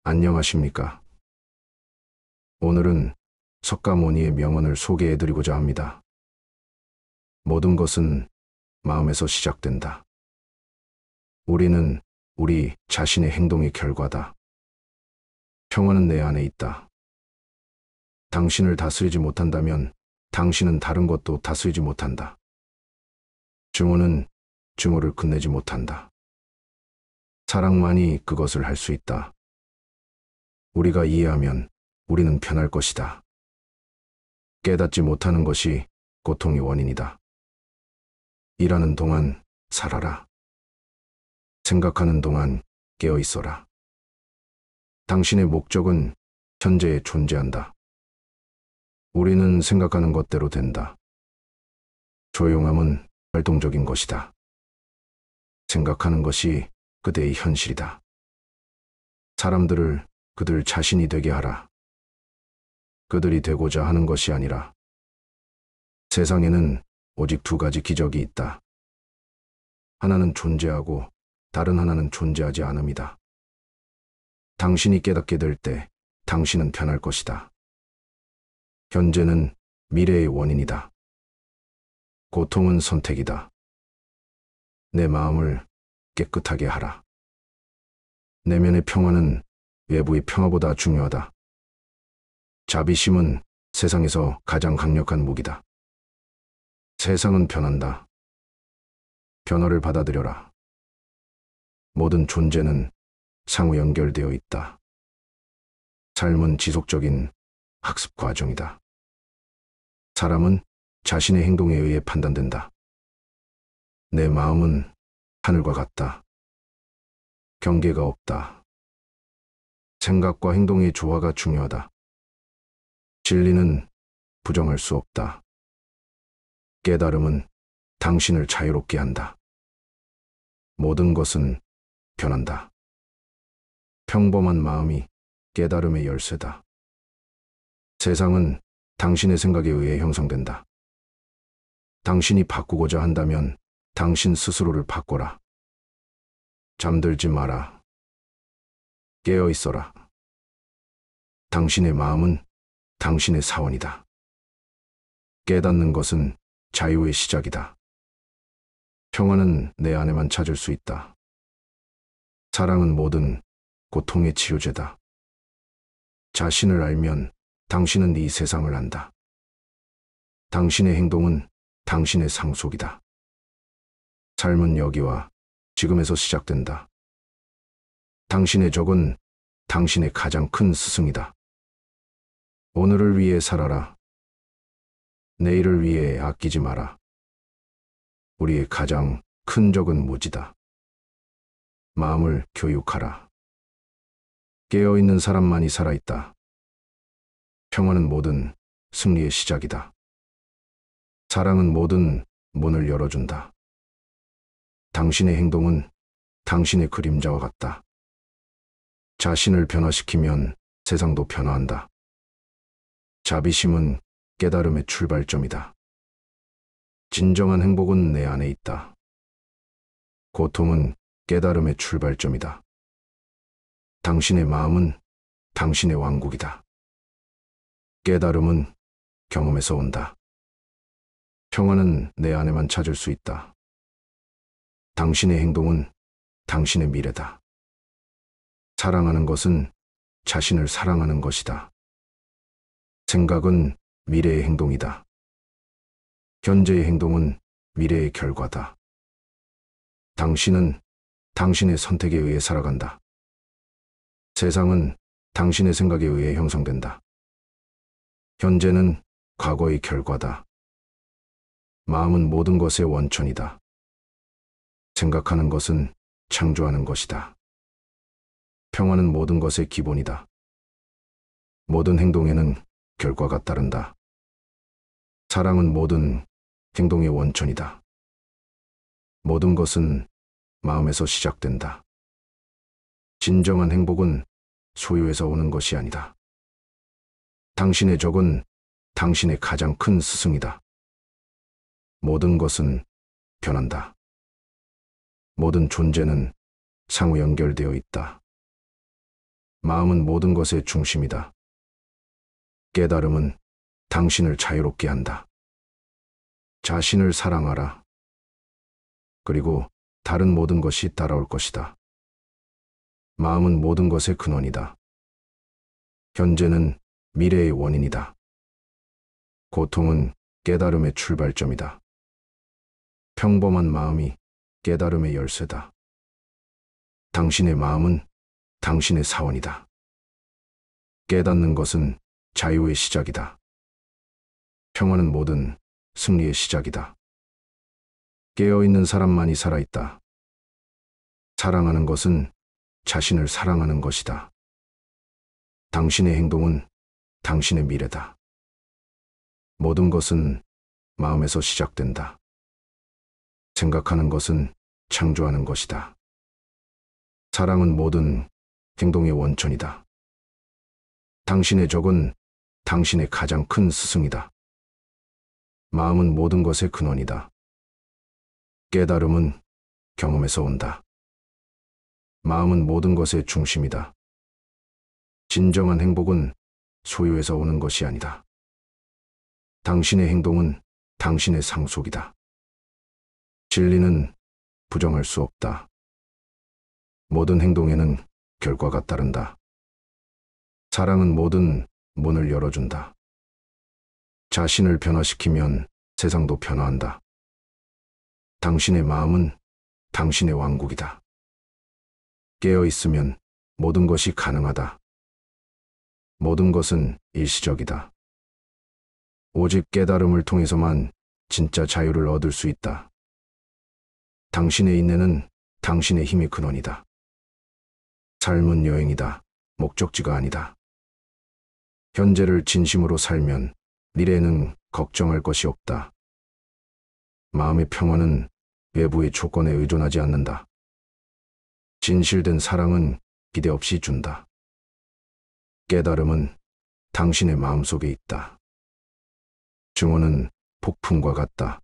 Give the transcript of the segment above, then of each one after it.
안녕하십니까. 오늘은 석가모니의 명언을 소개해드리고자 합니다. 모든 것은 마음에서 시작된다. 우리는 우리 자신의 행동의 결과다. 평화는 내 안에 있다. 당신을 다스리지 못한다면 당신은 다른 것도 다스리지 못한다. 증오는 증오를 끝내지 못한다. 사랑만이 그것을 할 수 있다. 우리가 이해하면 우리는 편할 것이다. 깨닫지 못하는 것이 고통의 원인이다. 일하는 동안 살아라. 생각하는 동안 깨어 있어라. 당신의 목적은 현재에 존재한다. 우리는 생각하는 것대로 된다. 조용함은 활동적인 것이다. 생각하는 것이 그대의 현실이다. 사람들을 그들 자신이 되게 하라. 그들이 되고자 하는 것이 아니라. 세상에는 오직 두 가지 기적이 있다. 하나는 존재하고 다른 하나는 존재하지 않음이다. 당신이 깨닫게 될 때 당신은 변할 것이다. 현재는 미래의 원인이다. 고통은 선택이다. 내 마음을 깨끗하게 하라. 내면의 평화는 외부의 평화보다 중요하다. 자비심은 세상에서 가장 강력한 무기다. 세상은 변한다. 변화를 받아들여라. 모든 존재는 상호 연결되어 있다. 삶은 지속적인 학습 과정이다. 사람은 자신의 행동에 의해 판단된다. 내 마음은 하늘과 같다. 경계가 없다. 생각과 행동의 조화가 중요하다. 진리는 부정할 수 없다. 깨달음은 당신을 자유롭게 한다. 모든 것은 변한다. 평범한 마음이 깨달음의 열쇠다. 세상은 당신의 생각에 의해 형성된다. 당신이 바꾸고자 한다면 당신 스스로를 바꿔라. 잠들지 마라. 깨어 있어라. 당신의 마음은 당신의 사원이다. 깨닫는 것은 자유의 시작이다. 평화는 내 안에만 찾을 수 있다. 사랑은 모든 고통의 치료제다. 자신을 알면 당신은 이 세상을 안다. 당신의 행동은 당신의 상속이다. 삶은 여기와 지금에서 시작된다. 당신의 적은 당신의 가장 큰 스승이다. 오늘을 위해 살아라. 내일을 위해 아끼지 마라. 우리의 가장 큰 적은 무지다. 마음을 교육하라. 깨어있는 사람만이 살아있다. 평화는 모든 승리의 시작이다. 사랑은 모든 문을 열어준다. 당신의 행동은 당신의 그림자와 같다. 자신을 변화시키면 세상도 변화한다. 자비심은 깨달음의 출발점이다. 진정한 행복은 내 안에 있다. 고통은 깨달음의 출발점이다. 당신의 마음은 당신의 왕국이다. 깨달음은 경험에서 온다. 평화는 내 안에만 찾을 수 있다. 당신의 행동은 당신의 미래다. 사랑하는 것은 자신을 사랑하는 것이다. 생각은 미래의 행동이다. 현재의 행동은 미래의 결과다. 당신은 당신의 선택에 의해 살아간다. 세상은 당신의 생각에 의해 형성된다. 현재는 과거의 결과다. 마음은 모든 것의 원천이다. 생각하는 것은 창조하는 것이다. 평화는 모든 것의 기본이다. 모든 행동에는 결과가 따른다. 사랑은 모든 행동의 원천이다. 모든 것은 마음에서 시작된다. 진정한 행복은 소유에서 오는 것이 아니다. 당신의 적은 당신의 가장 큰 스승이다. 모든 것은 변한다. 모든 존재는 상호 연결되어 있다. 마음은 모든 것의 중심이다. 깨달음은 당신을 자유롭게 한다. 자신을 사랑하라. 그리고 다른 모든 것이 따라올 것이다. 마음은 모든 것의 근원이다. 현재는 미래의 원인이다. 고통은 깨달음의 출발점이다. 평범한 마음이 깨달음의 열쇠다. 당신의 마음은 당신의 사원이다. 깨닫는 것은 자유의 시작이다. 평화는 모든 승리의 시작이다. 깨어있는 사람만이 살아있다. 사랑하는 것은 자신을 사랑하는 것이다. 당신의 행동은 당신의 미래다. 모든 것은 마음에서 시작된다. 생각하는 것은 창조하는 것이다. 사랑은 모든 행동의 원천이다. 당신의 적은 당신의 가장 큰 스승이다. 마음은 모든 것의 근원이다. 깨달음은 경험에서 온다. 마음은 모든 것의 중심이다. 진정한 행복은 소유에서 오는 것이 아니다. 당신의 행동은 당신의 상속이다. 진리는 부정할 수 없다. 모든 행동에는 결과가 따른다. 사랑은 모든 문을 열어준다. 자신을 변화시키면 세상도 변화한다. 당신의 마음은 당신의 왕국이다. 깨어있으면 모든 것이 가능하다. 모든 것은 일시적이다. 오직 깨달음을 통해서만 진짜 자유를 얻을 수 있다. 당신의 인내는 당신의 힘의 근원이다. 삶은 여행이다. 목적지가 아니다. 현재를 진심으로 살면 미래에는 걱정할 것이 없다. 마음의 평화는 외부의 조건에 의존하지 않는다. 진실된 사랑은 기대 없이 준다. 깨달음은 당신의 마음속에 있다. 증오는 폭풍과 같다.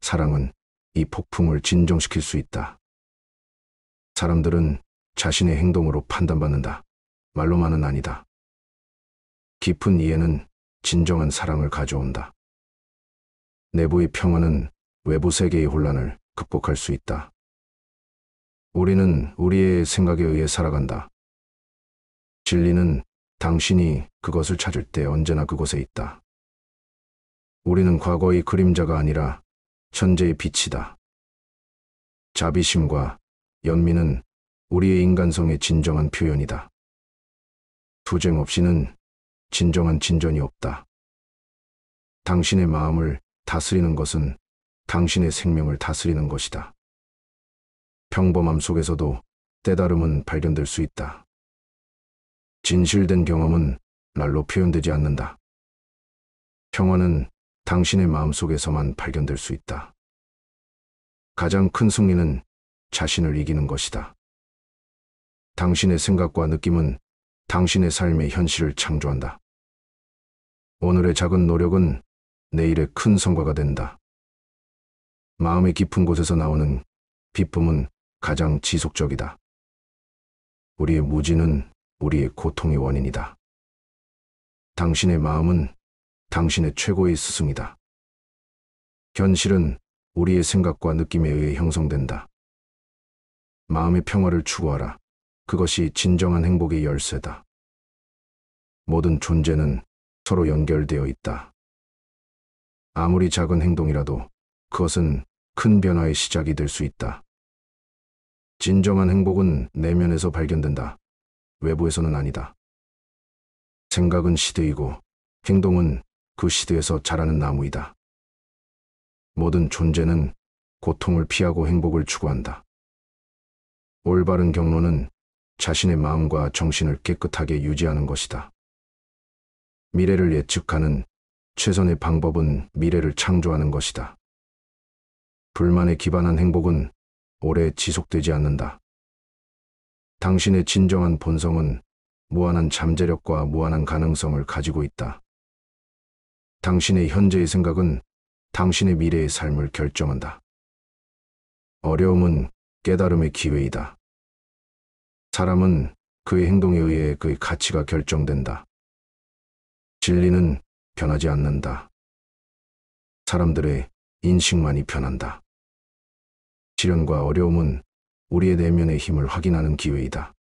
사랑은 이 폭풍을 진정시킬 수 있다. 사람들은 자신의 행동으로 판단받는다. 말로만은 아니다. 깊은 이해는 진정한 사랑을 가져온다. 내부의 평화는 외부 세계의 혼란을 극복할 수 있다. 우리는 우리의 생각에 의해 살아간다. 진리는 당신이 그것을 찾을 때 언제나 그곳에 있다. 우리는 과거의 그림자가 아니라 현재의 빛이다. 자비심과 연민은 우리의 인간성의 진정한 표현이다. 투쟁 없이는 진정한 진전이 없다. 당신의 마음을 다스리는 것은 당신의 생명을 다스리는 것이다. 평범함 속에서도 깨달음은 발견될 수 있다. 진실된 경험은 말로 표현되지 않는다. 평화는 당신의 마음속에서만 발견될 수 있다. 가장 큰 승리는 자신을 이기는 것이다. 당신의 생각과 느낌은 당신의 삶의 현실을 창조한다. 오늘의 작은 노력은 내일의 큰 성과가 된다. 마음의 깊은 곳에서 나오는 기쁨은 가장 지속적이다. 우리의 무지는 우리의 고통의 원인이다. 당신의 마음은 당신의 최고의 스승이다. 현실은 우리의 생각과 느낌에 의해 형성된다. 마음의 평화를 추구하라. 그것이 진정한 행복의 열쇠다. 모든 존재는 서로 연결되어 있다. 아무리 작은 행동이라도 그것은 큰 변화의 시작이 될 수 있다. 진정한 행복은 내면에서 발견된다. 외부에서는 아니다. 생각은 시드이고 행동은 그 시드에서 자라는 나무이다. 모든 존재는 고통을 피하고 행복을 추구한다. 올바른 경로는 자신의 마음과 정신을 깨끗하게 유지하는 것이다. 미래를 예측하는 최선의 방법은 미래를 창조하는 것이다. 불만에 기반한 행복은 오래 지속되지 않는다. 당신의 진정한 본성은 무한한 잠재력과 무한한 가능성을 가지고 있다. 당신의 현재의 생각은 당신의 미래의 삶을 결정한다. 어려움은 깨달음의 기회이다. 사람은 그의 행동에 의해 그의 가치가 결정된다. 진리는 변하지 않는다. 사람들의 인식만이 변한다. 시련과 어려움은 우리의 내면의 힘을 확인하는 기회이다.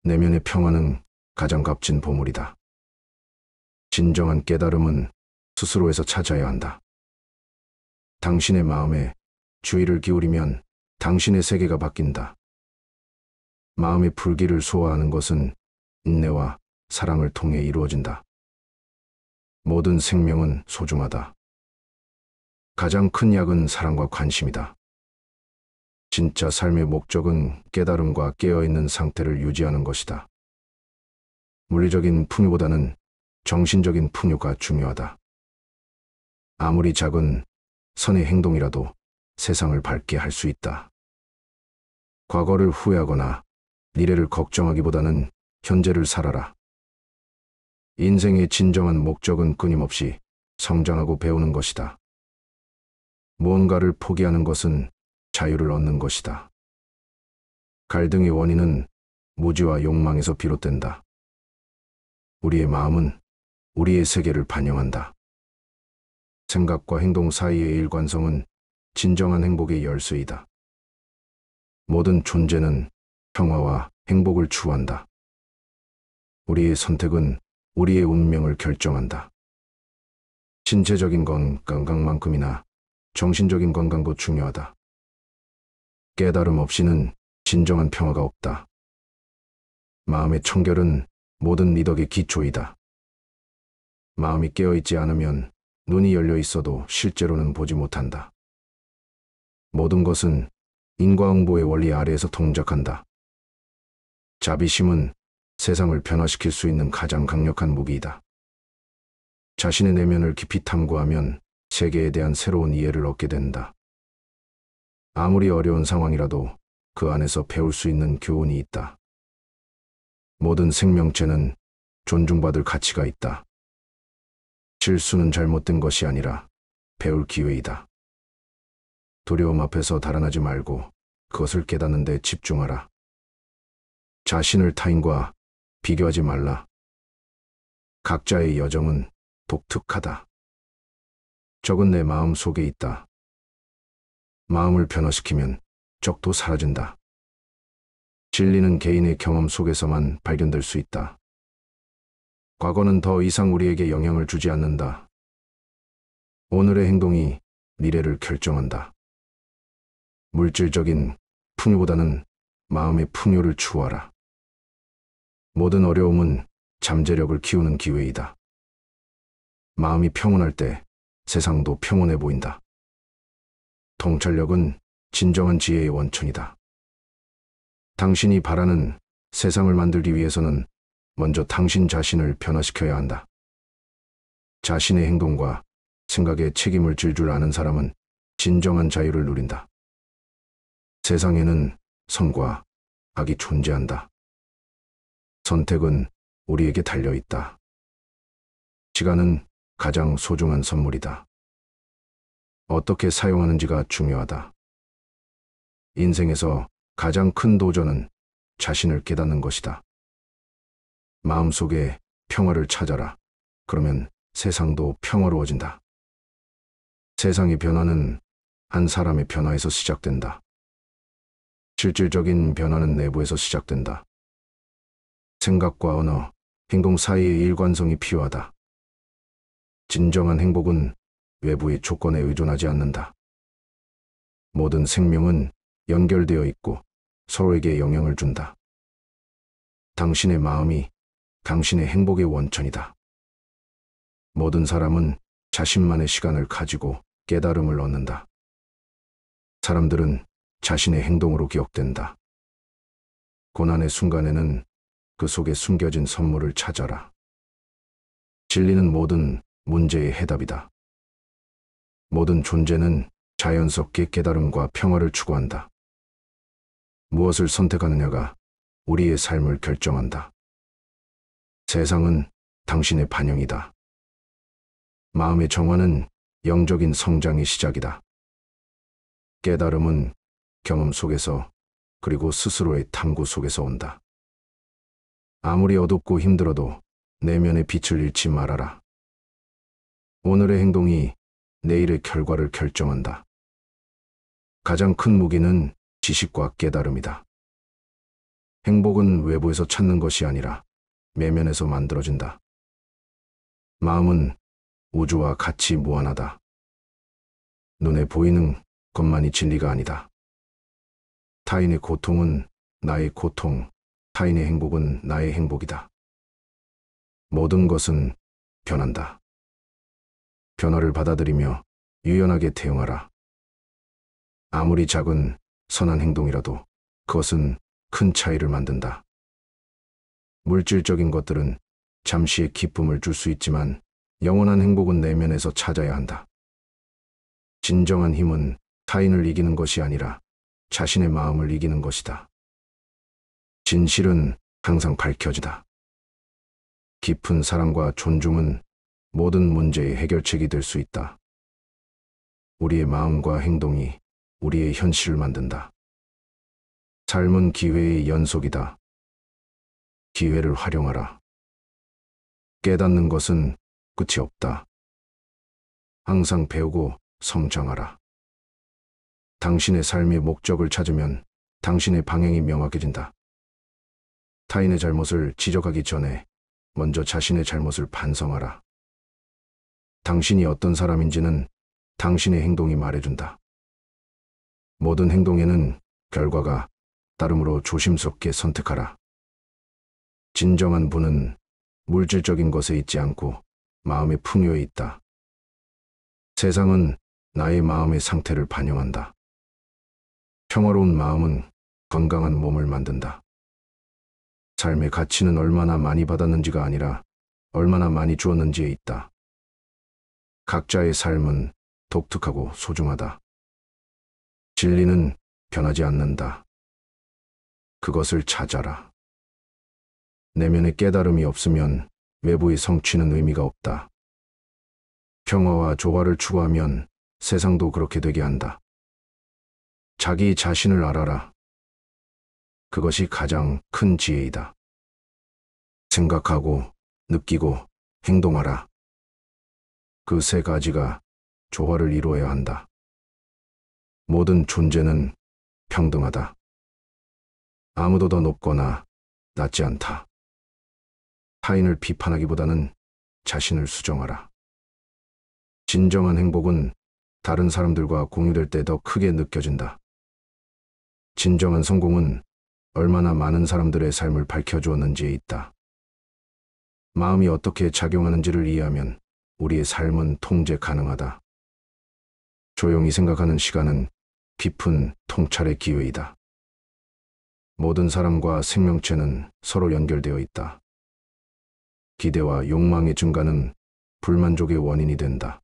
내면의 평화는 가장 값진 보물이다. 진정한 깨달음은 스스로에서 찾아야 한다. 당신의 마음에 주의를 기울이면 당신의 세계가 바뀐다. 마음의 풀기를 소화하는 것은 인내와 사랑을 통해 이루어진다. 모든 생명은 소중하다. 가장 큰 약은 사랑과 관심이다. 진짜 삶의 목적은 깨달음과 깨어있는 상태를 유지하는 것이다. 물리적인 풍요보다는 정신적인 풍요가 중요하다. 아무리 작은 선의 행동이라도 세상을 밝게 할 수 있다. 과거를 후회하거나 미래를 걱정하기보다는 현재를 살아라. 인생의 진정한 목적은 끊임없이 성장하고 배우는 것이다. 무언가를 포기하는 것은 자유를 얻는 것이다. 갈등의 원인은 무지와 욕망에서 비롯된다. 우리의 마음은 우리의 세계를 반영한다. 생각과 행동 사이의 일관성은 진정한 행복의 열쇠이다. 모든 존재는 평화와 행복을 추구한다. 우리의 선택은 우리의 운명을 결정한다. 신체적인 건강만큼이나 정신적인 건강도 중요하다. 깨달음 없이는 진정한 평화가 없다. 마음의 청결은 모든 미덕의 기초이다. 마음이 깨어있지 않으면 눈이 열려 있어도 실제로는 보지 못한다. 모든 것은 인과응보의 원리 아래에서 동작한다. 자비심은 세상을 변화시킬 수 있는 가장 강력한 무기이다. 자신의 내면을 깊이 탐구하면 세계에 대한 새로운 이해를 얻게 된다. 아무리 어려운 상황이라도 그 안에서 배울 수 있는 교훈이 있다. 모든 생명체는 존중받을 가치가 있다. 실수는 잘못된 것이 아니라 배울 기회이다. 두려움 앞에서 달아나지 말고 그것을 깨닫는 데 집중하라. 자신을 타인과 비교하지 말라. 각자의 여정은 독특하다. 적은 내 마음 속에 있다. 마음을 변화시키면 적도 사라진다. 진리는 개인의 경험 속에서만 발견될 수 있다. 과거는 더 이상 우리에게 영향을 주지 않는다. 오늘의 행동이 미래를 결정한다. 물질적인 풍요보다는 마음의 풍요를 추구하라. 모든 어려움은 잠재력을 키우는 기회이다. 마음이 평온할 때 세상도 평온해 보인다. 통찰력은 진정한 지혜의 원천이다. 당신이 바라는 세상을 만들기 위해서는 먼저 당신 자신을 변화시켜야 한다. 자신의 행동과 생각에 책임을 질 줄 아는 사람은 진정한 자유를 누린다. 세상에는 선과 악이 존재한다. 선택은 우리에게 달려있다. 시간은 가장 소중한 선물이다. 어떻게 사용하는지가 중요하다. 인생에서 가장 큰 도전은 자신을 깨닫는 것이다. 마음속에 평화를 찾아라. 그러면 세상도 평화로워진다. 세상의 변화는 한 사람의 변화에서 시작된다. 실질적인 변화는 내부에서 시작된다. 생각과 언어, 행동 사이의 일관성이 필요하다. 진정한 행복은 외부의 조건에 의존하지 않는다. 모든 생명은 연결되어 있고 서로에게 영향을 준다. 당신의 마음이 당신의 행복의 원천이다. 모든 사람은 자신만의 시간을 가지고 깨달음을 얻는다. 사람들은 자신의 행동으로 기억된다. 고난의 순간에는 그 속에 숨겨진 선물을 찾아라. 진리는 모든 문제의 해답이다. 모든 존재는 자연스럽게 깨달음과 평화를 추구한다. 무엇을 선택하느냐가 우리의 삶을 결정한다. 세상은 당신의 반영이다. 마음의 정화는 영적인 성장의 시작이다. 깨달음은 경험 속에서 그리고 스스로의 탐구 속에서 온다. 아무리 어둡고 힘들어도 내면의 빛을 잃지 말아라. 오늘의 행동이 내일의 결과를 결정한다. 가장 큰 무기는 지식과 깨달음이다. 행복은 외부에서 찾는 것이 아니라 내면에서 만들어진다. 마음은 우주와 같이 무한하다. 눈에 보이는 것만이 진리가 아니다. 타인의 고통은 나의 고통, 타인의 행복은 나의 행복이다. 모든 것은 변한다. 변화를 받아들이며 유연하게 대응하라. 아무리 작은 선한 행동이라도 그것은 큰 차이를 만든다. 물질적인 것들은 잠시의 기쁨을 줄 수 있지만 영원한 행복은 내면에서 찾아야 한다. 진정한 힘은 타인을 이기는 것이 아니라 자신의 마음을 이기는 것이다. 진실은 항상 밝혀지다. 깊은 사랑과 존중은 모든 문제의 해결책이 될 수 있다. 우리의 마음과 행동이 우리의 현실을 만든다. 삶은 기회의 연속이다. 기회를 활용하라. 깨닫는 것은 끝이 없다. 항상 배우고 성장하라. 당신의 삶의 목적을 찾으면 당신의 방향이 명확해진다. 타인의 잘못을 지적하기 전에 먼저 자신의 잘못을 반성하라. 당신이 어떤 사람인지는 당신의 행동이 말해준다. 모든 행동에는 결과가 따르므로 조심스럽게 선택하라. 진정한 부는 물질적인 것에 있지 않고 마음의 풍요에 있다. 세상은 나의 마음의 상태를 반영한다. 평화로운 마음은 건강한 몸을 만든다. 삶의 가치는 얼마나 많이 받았는지가 아니라 얼마나 많이 주었는지에 있다. 각자의 삶은 독특하고 소중하다. 진리는 변하지 않는다. 그것을 찾아라. 내면의 깨달음이 없으면 외부의 성취는 의미가 없다. 평화와 조화를 추구하면 세상도 그렇게 되게 한다. 자기 자신을 알아라. 그것이 가장 큰 지혜이다. 생각하고, 느끼고, 행동하라. 그 세 가지가 조화를 이루어야 한다. 모든 존재는 평등하다. 아무도 더 높거나 낮지 않다. 타인을 비판하기보다는 자신을 수정하라. 진정한 행복은 다른 사람들과 공유될 때 더 크게 느껴진다. 진정한 성공은 얼마나 많은 사람들의 삶을 밝혀주었는지에 있다. 마음이 어떻게 작용하는지를 이해하면 우리의 삶은 통제 가능하다. 조용히 생각하는 시간은 깊은 통찰의 기회이다. 모든 사람과 생명체는 서로 연결되어 있다. 기대와 욕망의 증가는 불만족의 원인이 된다.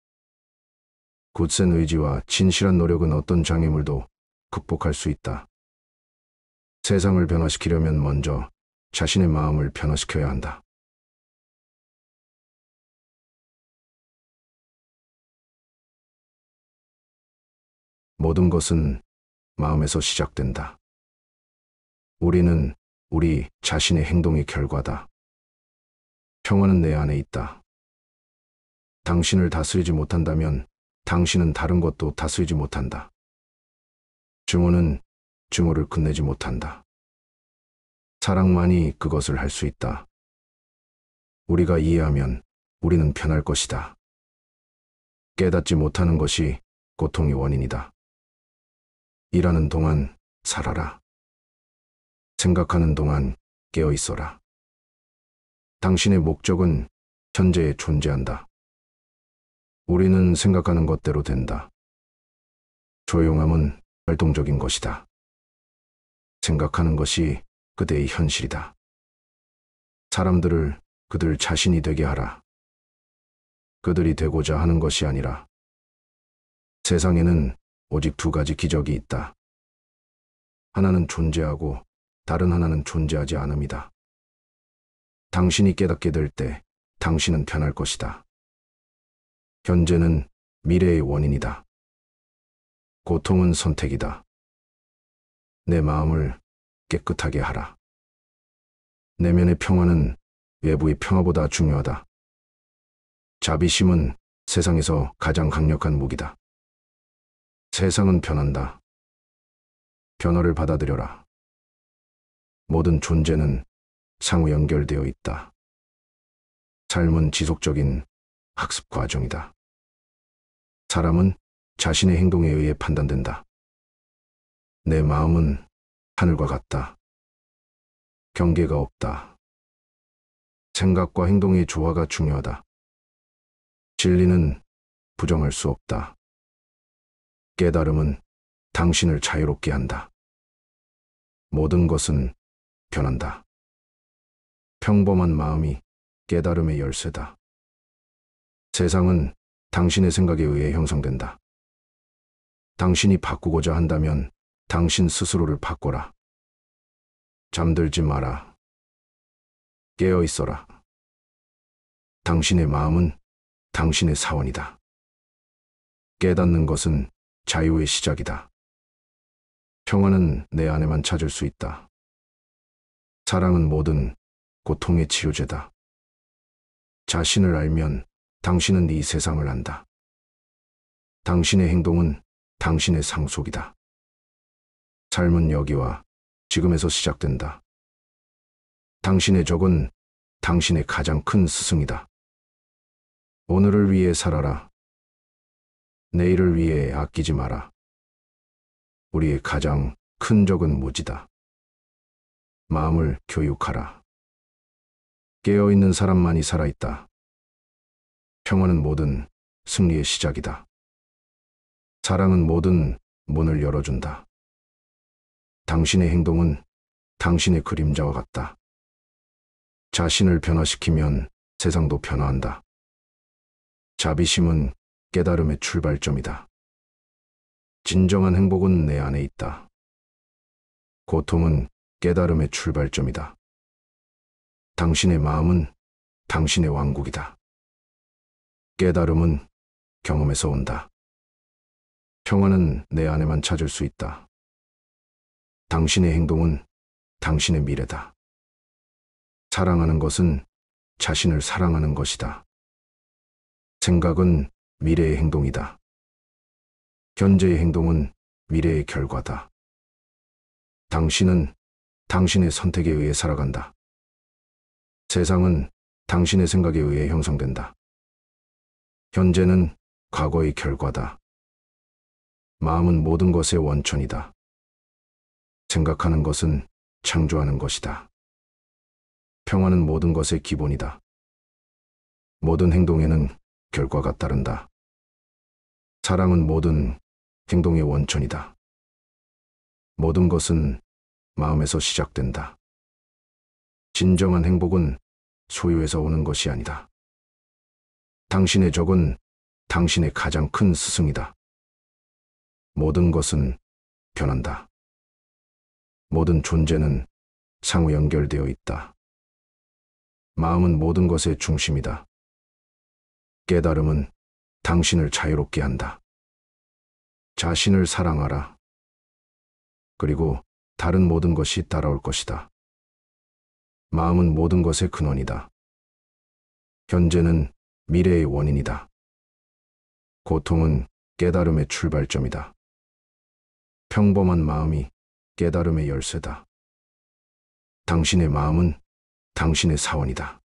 굳센 의지와 진실한 노력은 어떤 장애물도 극복할 수 있다. 세상을 변화시키려면 먼저 자신의 마음을 변화시켜야 한다. 모든 것은 마음에서 시작된다. 우리는 우리 자신의 행동의 결과다. 평화는 내 안에 있다. 당신을 다스리지 못한다면 당신은 다른 것도 다스리지 못한다. 증오는 증오를 끝내지 못한다. 사랑만이 그것을 할 수 있다. 우리가 이해하면 우리는 편할 것이다. 깨닫지 못하는 것이 고통의 원인이다. 일하는 동안 살아라. 생각하는 동안 깨어 있어라. 당신의 목적은 현재에 존재한다. 우리는 생각하는 것대로 된다. 조용함은 활동적인 것이다. 생각하는 것이 그대의 현실이다. 사람들을 그들 자신이 되게 하라. 그들이 되고자 하는 것이 아니라. 세상에는 오직 두 가지 기적이 있다. 하나는 존재하고 다른 하나는 존재하지 않음이다. 당신이 깨닫게 될 때 당신은 변할 것이다. 현재는 미래의 원인이다. 고통은 선택이다. 내 마음을 깨끗하게 하라. 내면의 평화는 외부의 평화보다 중요하다. 자비심은 세상에서 가장 강력한 무기다. 세상은 변한다. 변화를 받아들여라. 모든 존재는 상호 연결되어 있다. 삶은 지속적인 학습 과정이다. 사람은 자신의 행동에 의해 판단된다. 내 마음은 하늘과 같다. 경계가 없다. 생각과 행동의 조화가 중요하다. 진리는 부정할 수 없다. 깨달음은 당신을 자유롭게 한다. 모든 것은 변한다. 평범한 마음이 깨달음의 열쇠다. 세상은 당신의 생각에 의해 형성된다. 당신이 바꾸고자 한다면 당신 스스로를 바꿔라. 잠들지 마라. 깨어 있어라. 당신의 마음은 당신의 사원이다. 깨닫는 것은 자유의 시작이다. 평화는 내 안에만 찾을 수 있다. 사랑은 모든 고통의 치유제다. 자신을 알면 당신은 이 세상을 안다. 당신의 행동은 당신의 상속이다. 삶은 여기와 지금에서 시작된다. 당신의 적은 당신의 가장 큰 스승이다. 오늘을 위해 살아라. 내일을 위해 아끼지 마라. 우리의 가장 큰 적은 무지다. 마음을 교육하라. 깨어있는 사람만이 살아있다. 평화는 모든 승리의 시작이다. 사랑은 모든 문을 열어준다. 당신의 행동은 당신의 그림자와 같다. 자신을 변화시키면 세상도 변화한다. 자비심은 깨달음의 출발점이다. 진정한 행복은 내 안에 있다. 고통은 깨달음의 출발점이다. 당신의 마음은 당신의 왕국이다. 깨달음은 경험에서 온다. 평화는 내 안에만 찾을 수 있다. 당신의 행동은 당신의 미래다. 사랑하는 것은 자신을 사랑하는 것이다. 생각은 미래의 행동이다. 현재의 행동은 미래의 결과다. 당신은 당신의 선택에 의해 살아간다. 세상은 당신의 생각에 의해 형성된다. 현재는 과거의 결과다. 마음은 모든 것의 원천이다. 생각하는 것은 창조하는 것이다. 평화는 모든 것의 기본이다. 모든 행동에는 결과가 따른다. 사랑은 모든 행동의 원천이다. 모든 것은 마음에서 시작된다. 진정한 행복은 소유에서 오는 것이 아니다. 당신의 적은 당신의 가장 큰 스승이다. 모든 것은 변한다. 모든 존재는 상호 연결되어 있다. 마음은 모든 것의 중심이다. 깨달음은 당신을 자유롭게 한다. 자신을 사랑하라. 그리고 다른 모든 것이 따라올 것이다. 마음은 모든 것의 근원이다. 현재는 미래의 원인이다. 고통은 깨달음의 출발점이다. 평범한 마음이 깨달음의 열쇠다. 당신의 마음은 당신의 사원이다.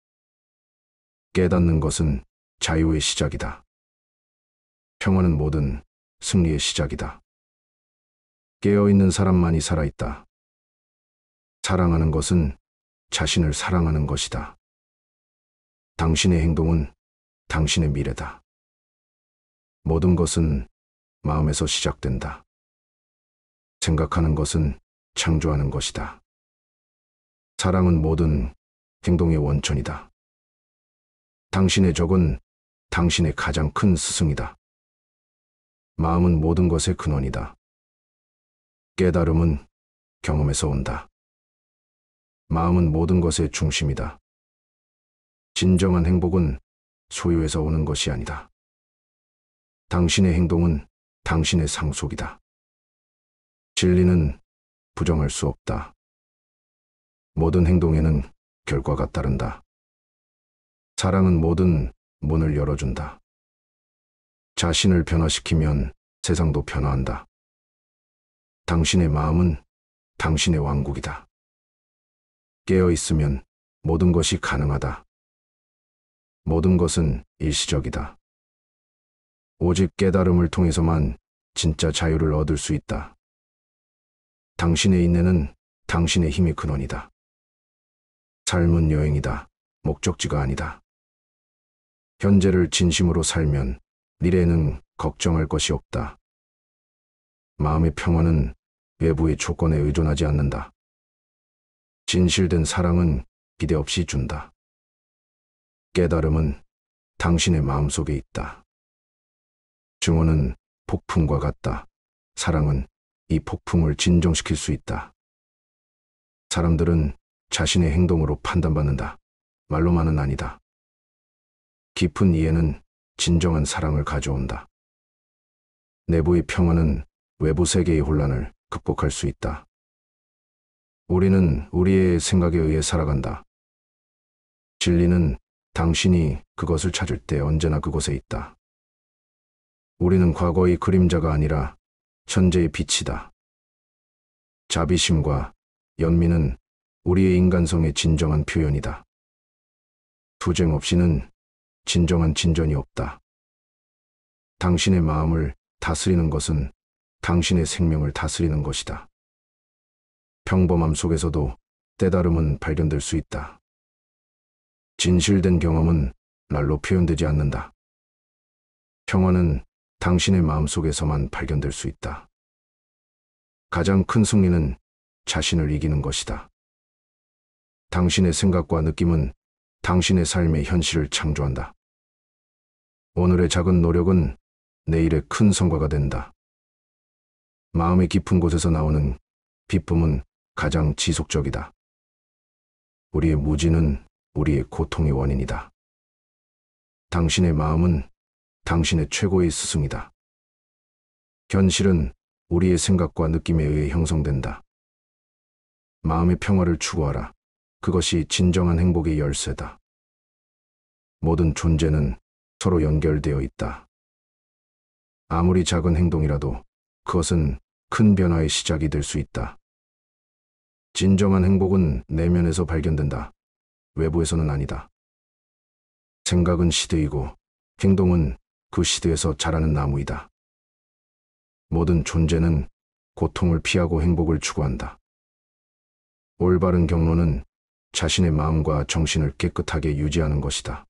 깨닫는 것은 자유의 시작이다. 평화는 모든 승리의 시작이다. 깨어있는 사람만이 살아있다. 사랑하는 것은 자신을 사랑하는 것이다. 당신의 행동은 당신의 미래다. 모든 것은 마음에서 시작된다. 생각하는 것은 창조하는 것이다. 사랑은 모든 행동의 원천이다. 당신의 적은 당신의 가장 큰 스승이다. 마음은 모든 것의 근원이다. 깨달음은 경험에서 온다. 마음은 모든 것의 중심이다. 진정한 행복은 소유에서 오는 것이 아니다. 당신의 행동은 당신의 상속이다. 진리는 부정할 수 없다. 모든 행동에는 결과가 따른다. 사랑은 모든 문을 열어준다. 자신을 변화시키면 세상도 변화한다. 당신의 마음은 당신의 왕국이다. 깨어있으면 모든 것이 가능하다. 모든 것은 일시적이다. 오직 깨달음을 통해서만 진짜 자유를 얻을 수 있다. 당신의 인내는 당신의 힘의 근원이다. 삶은 여행이다. 목적지가 아니다. 현재를 진심으로 살면 미래에는 걱정할 것이 없다. 마음의 평화는 외부의 조건에 의존하지 않는다. 진실된 사랑은 기대 없이 준다. 깨달음은 당신의 마음속에 있다. 증오는 폭풍과 같다. 사랑은 이 폭풍을 진정시킬 수 있다. 사람들은 자신의 행동으로 판단받는다. 말로만은 아니다. 깊은 이해는 진정한 사랑을 가져온다. 내부의 평화는 외부 세계의 혼란을 극복할 수 있다. 우리는 우리의 생각에 의해 살아간다. 진리는 당신이 그것을 찾을 때 언제나 그곳에 있다. 우리는 과거의 그림자가 아니라 현재의 빛이다. 자비심과 연민은 우리의 인간성의 진정한 표현이다. 투쟁 없이는 진정한 진전이 없다. 당신의 마음을 다스리는 것은 당신의 생명을 다스리는 것이다. 평범함 속에서도 깨달음은 발견될 수 있다. 진실된 경험은 말로 표현되지 않는다. 평화는 당신의 마음속에서만 발견될 수 있다. 가장 큰 승리는 자신을 이기는 것이다. 당신의 생각과 느낌은 당신의 삶의 현실을 창조한다. 오늘의 작은 노력은 내일의 큰 성과가 된다. 마음의 깊은 곳에서 나오는 기쁨은 가장 지속적이다. 우리의 무지는 우리의 고통의 원인이다. 당신의 마음은 당신의 최고의 스승이다. 현실은 우리의 생각과 느낌에 의해 형성된다. 마음의 평화를 추구하라. 그것이 진정한 행복의 열쇠다. 모든 존재는 서로 연결되어 있다. 아무리 작은 행동이라도 그것은 큰 변화의 시작이 될 수 있다. 진정한 행복은 내면에서 발견된다. 외부에서는 아니다. 생각은 시드이고 행동은 그 시드에서 자라는 나무이다. 모든 존재는 고통을 피하고 행복을 추구한다. 올바른 경로는 자신의 마음과 정신을 깨끗하게 유지하는 것이다.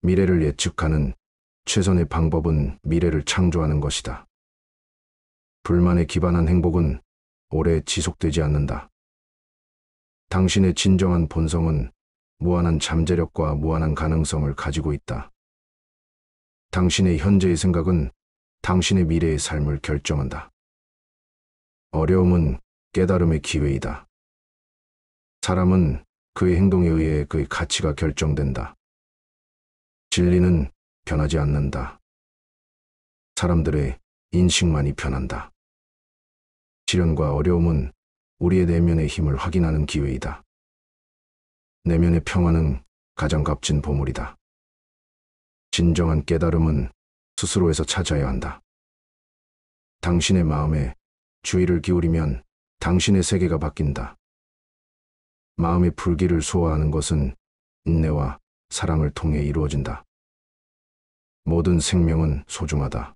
미래를 예측하는 최선의 방법은 미래를 창조하는 것이다. 불만에 기반한 행복은 오래 지속되지 않는다. 당신의 진정한 본성은 무한한 잠재력과 무한한 가능성을 가지고 있다. 당신의 현재의 생각은 당신의 미래의 삶을 결정한다. 어려움은 깨달음의 기회이다. 사람은 그의 행동에 의해 그의 가치가 결정된다. 진리는 변하지 않는다. 사람들의 인식만이 변한다. 시련과 어려움은 우리의 내면의 힘을 확인하는 기회이다. 내면의 평화는 가장 값진 보물이다. 진정한 깨달음은 스스로에서 찾아야 한다. 당신의 마음에 주의를 기울이면 당신의 세계가 바뀐다. 마음의 불길을 소화하는 것은 인내와 사랑을 통해 이루어진다. 모든 생명은 소중하다.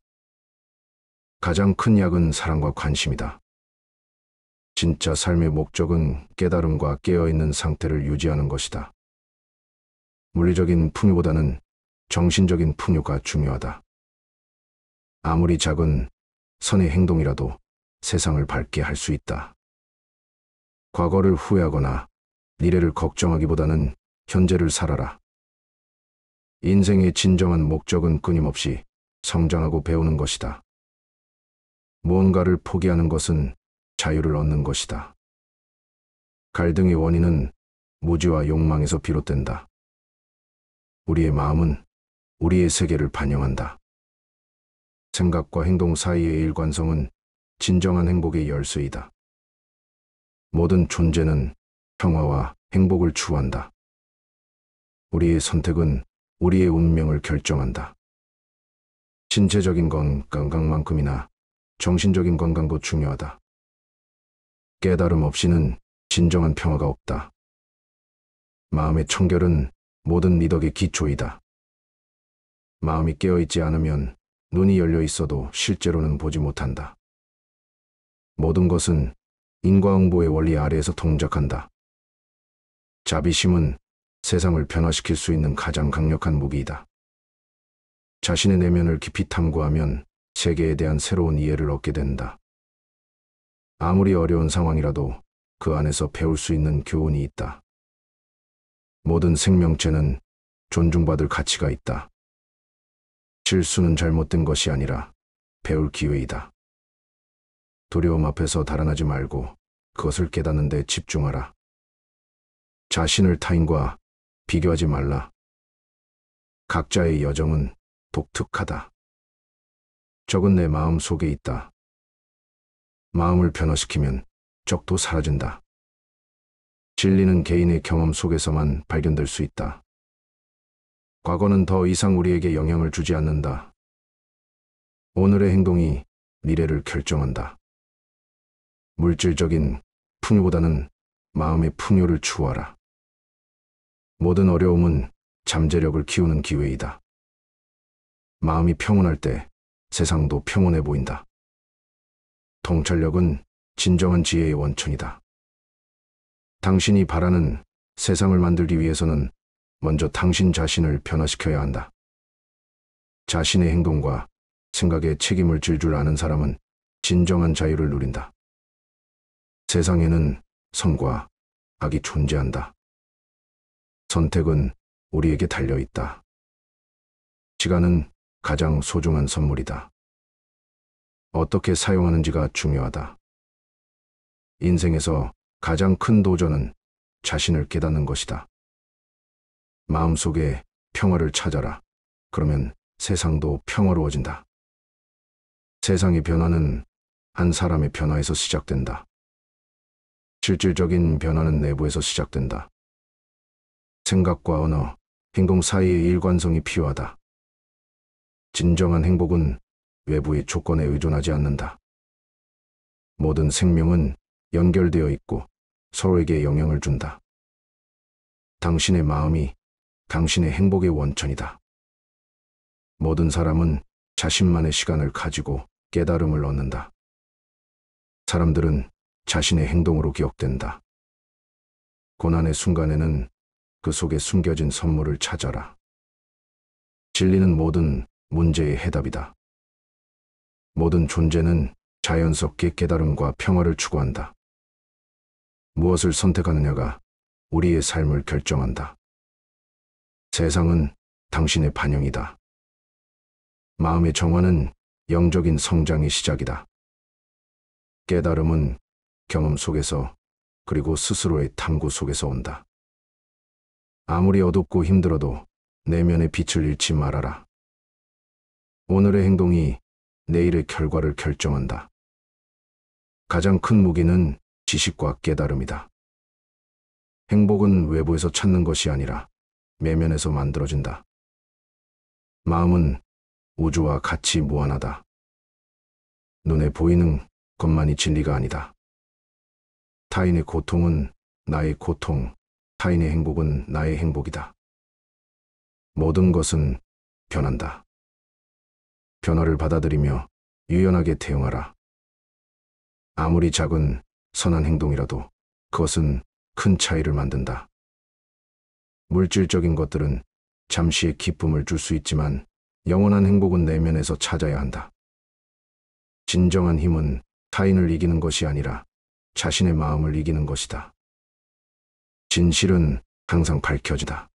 가장 큰 약은 사랑과 관심이다. 진짜 삶의 목적은 깨달음과 깨어있는 상태를 유지하는 것이다. 물리적인 풍요보다는 정신적인 풍요가 중요하다. 아무리 작은 선의 행동이라도 세상을 밝게 할 수 있다. 과거를 후회하거나 미래를 걱정하기보다는 현재를 살아라. 인생의 진정한 목적은 끊임없이 성장하고 배우는 것이다. 무언가를 포기하는 것은 자유를 얻는 것이다. 갈등의 원인은 무지와 욕망에서 비롯된다. 우리의 마음은 우리의 세계를 반영한다. 생각과 행동 사이의 일관성은 진정한 행복의 열쇠이다. 모든 존재는 평화와 행복을 추구한다. 우리의 선택은 우리의 운명을 결정한다. 신체적인 건강만큼이나 정신적인 건강도 중요하다. 깨달음 없이는 진정한 평화가 없다. 마음의 청결은 모든 미덕의 기초이다. 마음이 깨어있지 않으면 눈이 열려 있어도 실제로는 보지 못한다. 모든 것은 인과응보의 원리 아래에서 동작한다. 자비심은 세상을 변화시킬 수 있는 가장 강력한 무기이다. 자신의 내면을 깊이 탐구하면 세계에 대한 새로운 이해를 얻게 된다. 아무리 어려운 상황이라도 그 안에서 배울 수 있는 교훈이 있다. 모든 생명체는 존중받을 가치가 있다. 실수는 잘못된 것이 아니라 배울 기회이다. 두려움 앞에서 달아나지 말고 그것을 깨닫는 데 집중하라. 자신을 타인과 비교하지 말라. 각자의 여정은 독특하다. 적은 내 마음 속에 있다. 마음을 변화시키면 적도 사라진다. 진리는 개인의 경험 속에서만 발견될 수 있다. 과거는 더 이상 우리에게 영향을 주지 않는다. 오늘의 행동이 미래를 결정한다. 물질적인 풍요보다는 마음의 풍요를 추구하라. 모든 어려움은 잠재력을 키우는 기회이다. 마음이 평온할 때 세상도 평온해 보인다. 통찰력은 진정한 지혜의 원천이다. 당신이 바라는 세상을 만들기 위해서는 먼저 당신 자신을 변화시켜야 한다. 자신의 행동과 생각에 책임을 질 줄 아는 사람은 진정한 자유를 누린다. 세상에는 선과 악이 존재한다. 선택은 우리에게 달려있다. 시간은 가장 소중한 선물이다. 어떻게 사용하는지가 중요하다. 인생에서 가장 큰 도전은 자신을 깨닫는 것이다. 마음속에 평화를 찾아라. 그러면 세상도 평화로워진다. 세상의 변화는 한 사람의 변화에서 시작된다. 실질적인 변화는 내부에서 시작된다. 생각과 언어, 행동 사이의 일관성이 필요하다. 진정한 행복은 외부의 조건에 의존하지 않는다. 모든 생명은 연결되어 있고 서로에게 영향을 준다. 당신의 마음이 당신의 행복의 원천이다. 모든 사람은 자신만의 시간을 가지고 깨달음을 얻는다. 사람들은 자신의 행동으로 기억된다. 고난의 순간에는 그 속에 숨겨진 선물을 찾아라. 진리는 모든 문제의 해답이다. 모든 존재는 자연스럽게 깨달음과 평화를 추구한다. 무엇을 선택하느냐가 우리의 삶을 결정한다. 세상은 당신의 반영이다. 마음의 정화는 영적인 성장의 시작이다. 깨달음은 경험 속에서 그리고 스스로의 탐구 속에서 온다. 아무리 어둡고 힘들어도 내면의 빛을 잃지 말아라. 오늘의 행동이 내일의 결과를 결정한다. 가장 큰 무기는 지식과 깨달음이다. 행복은 외부에서 찾는 것이 아니라 내면에서 만들어진다. 마음은 우주와 같이 무한하다. 눈에 보이는 것만이 진리가 아니다. 타인의 고통은 나의 고통, 타인의 행복은 나의 행복이다. 모든 것은 변한다. 변화를 받아들이며 유연하게 대응하라. 아무리 작은 선한 행동이라도 그것은 큰 차이를 만든다. 물질적인 것들은 잠시의 기쁨을 줄 수 있지만 영원한 행복은 내면에서 찾아야 한다. 진정한 힘은 타인을 이기는 것이 아니라 자신의 마음을 이기는 것이다. 진실은 항상 밝혀지다.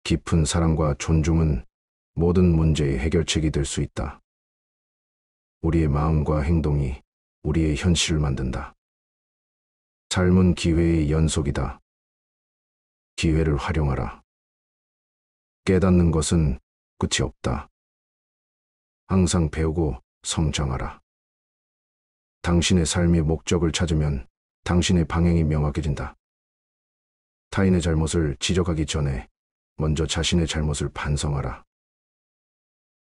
깊은 사랑과 존중은 모든 문제의 해결책이 될 수 있다. 우리의 마음과 행동이 우리의 현실을 만든다. 삶은 기회의 연속이다. 기회를 활용하라. 깨닫는 것은 끝이 없다. 항상 배우고 성장하라. 당신의 삶의 목적을 찾으면 당신의 방향이 명확해진다. 타인의 잘못을 지적하기 전에 먼저 자신의 잘못을 반성하라.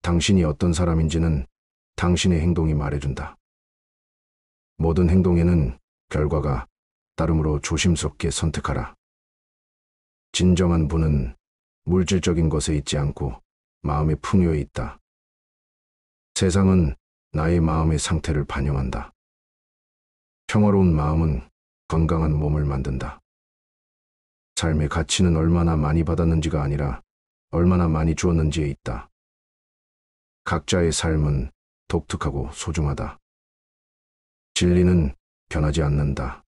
당신이 어떤 사람인지는 당신의 행동이 말해준다. 모든 행동에는 결과가 따르므로 조심스럽게 선택하라. 진정한 부는 물질적인 것에 있지 않고 마음의 풍요에 있다. 세상은 나의 마음의 상태를 반영한다. 평화로운 마음은 건강한 몸을 만든다. 삶의 가치는 얼마나 많이 받았는지가 아니라 얼마나 많이 주었는지에 있다. 각자의 삶은 독특하고 소중하다. 진리는 변하지 않는다.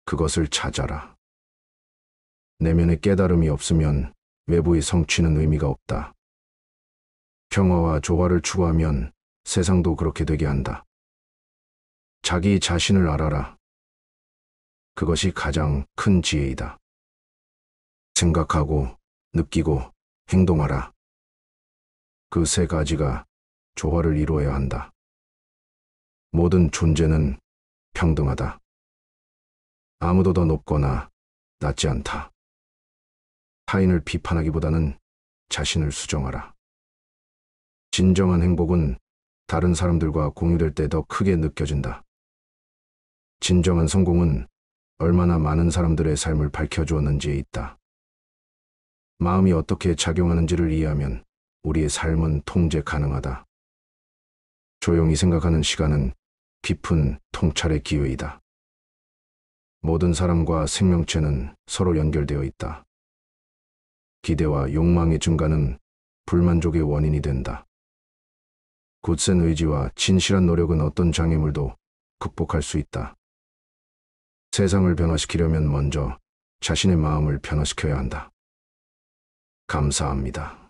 그것을 찾아라. 내면의 깨달음이 없으면 외부의 성취는 의미가 없다. 평화와 조화를 추구하면 세상도 그렇게 되게 한다. 자기 자신을 알아라. 그것이 가장 큰 지혜이다. 생각하고, 느끼고, 행동하라. 그 세 가지가 조화를 이루어야 한다. 모든 존재는 평등하다. 아무도 더 높거나 낮지 않다. 타인을 비판하기보다는 자신을 수정하라. 진정한 행복은 다른 사람들과 공유될 때 더 크게 느껴진다. 진정한 성공은 얼마나 많은 사람들의 삶을 밝혀주었는지에 있다. 마음이 어떻게 작용하는지를 이해하면 우리의 삶은 통제 가능하다. 조용히 생각하는 시간은 깊은 통찰의 기회이다. 모든 사람과 생명체는 서로 연결되어 있다. 기대와 욕망의 증가는 불만족의 원인이 된다. 굳센 의지와 진실한 노력은 어떤 장애물도 극복할 수 있다. 세상을 변화시키려면 먼저 자신의 마음을 변화시켜야 한다. 감사합니다.